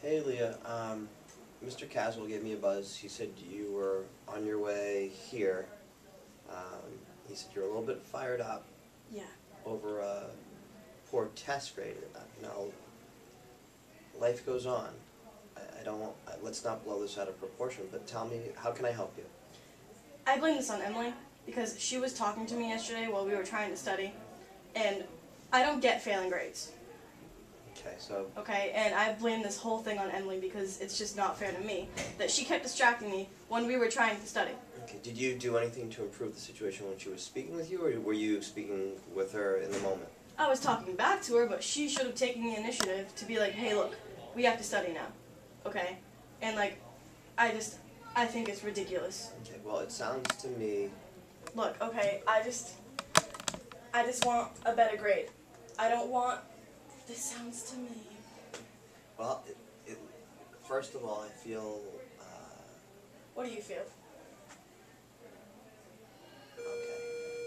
Hey Leah, Mr. Caswell gave me a buzz. He said you were on your way here. He said you're a little bit fired up Yeah. over a poor test grade. Now, life goes on. I don't, let's not blow this out of proportion, but tell me, how can I help you? I blame this on Emily because she was talking to me yesterday while we were trying to study, and I don't get failing grades. Okay, so, Okay, and I blame this whole thing on Emily because it's just not fair to me that she kept distracting me when we were trying to study. okay, did you do anything to improve the situation when she was speaking with you, or were you speaking with her in the moment? I was talking back to her, but she should have taken the initiative to be like, hey, look, we have to study now. Okay? And, like, I think it's ridiculous. Okay, well, it sounds to me... Look, okay, I just want a better grade. I don't want... This sounds to me... Well, first of all, I feel... What do you feel? Okay,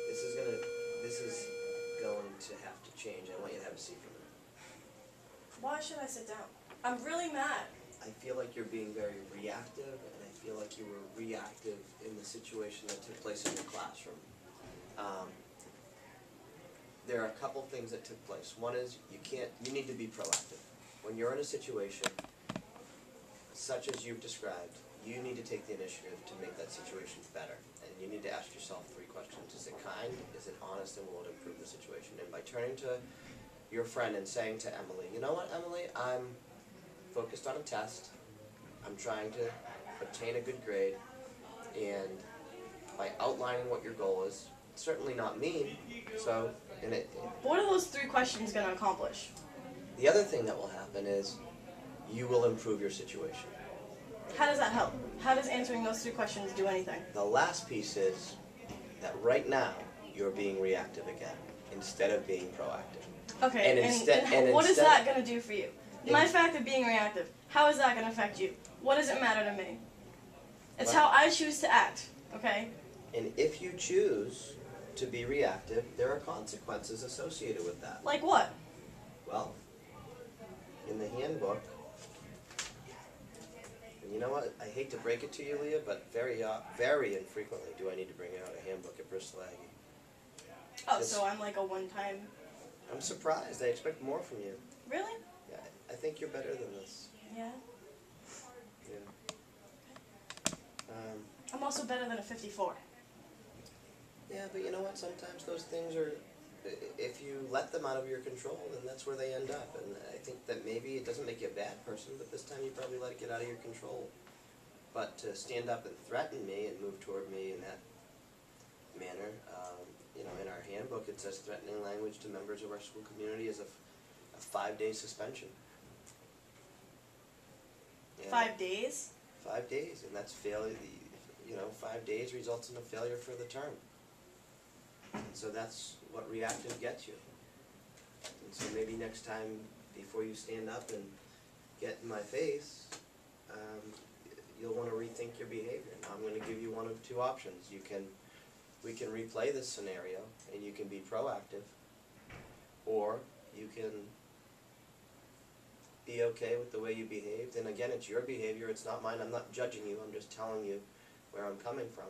this is going to have to change. I want you to have a seat for a minute. Why should I sit down? I'm really mad. I feel like you're being very reactive, and I feel like you were reactive in the situation that took place in your classroom. There are a couple things that took place. One is you need to be proactive. When you're in a situation such as you've described, you need to take the initiative to make that situation better. And you need to ask yourself 3 questions. Is it kind? Is it honest? And will it improve the situation? And by turning to your friend and saying to Emily, you know what, Emily, I'm focused on a test. I'm trying to obtain a good grade. And by outlining what your goal is, it's certainly not mean. So, What are those 3 questions going to accomplish? the other thing that will happen is you will improve your situation. How does that help? How does answering those 3 questions do anything? The last piece is that right now you're being reactive again instead of being proactive. Okay, and what is that going to do for you? My fact of being reactive, how is that going to affect you? What does it matter to me? It's how I choose to act, okay? And if you choose to be reactive, there are consequences associated with that. Like what? Well, in the handbook, and you know what, I hate to break it to you, Leah, but very infrequently do I need to bring out a handbook at Bristol Aggie. Oh, so I'm like a one-time... I'm surprised. I expect more from you. Really? Yeah, I think you're better than this. Yeah. Yeah. I'm also better than a 54. Yeah, but you know what? Sometimes those things are, if you let them out of your control, then that's where they end up. And I think that maybe it doesn't make you a bad person, but this time you probably let it get out of your control. But to stand up and threaten me and move toward me in that manner, you know, in our handbook it says threatening language to members of our school community is a 5-day suspension. And 5 days? 5 days, and that's failure. You know, 5 days results in a failure for the term. And so that's what reactive gets you. And so maybe next time, before you stand up and get in my face, you'll want to rethink your behavior. Now I'm going to give you one of 2 options. We can replay this scenario, and you can be proactive, or you can be okay with the way you behaved. And again, it's your behavior, it's not mine. I'm not judging you, I'm just telling you where I'm coming from.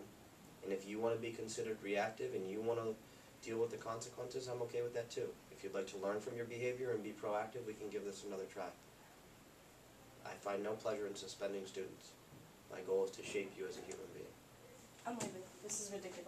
And if you want to be considered reactive and you want to deal with the consequences, I'm okay with that too. If you'd like to learn from your behavior and be proactive, we can give this another try. I find no pleasure in suspending students. My goal is to shape you as a human being. I'm leaving. This is ridiculous.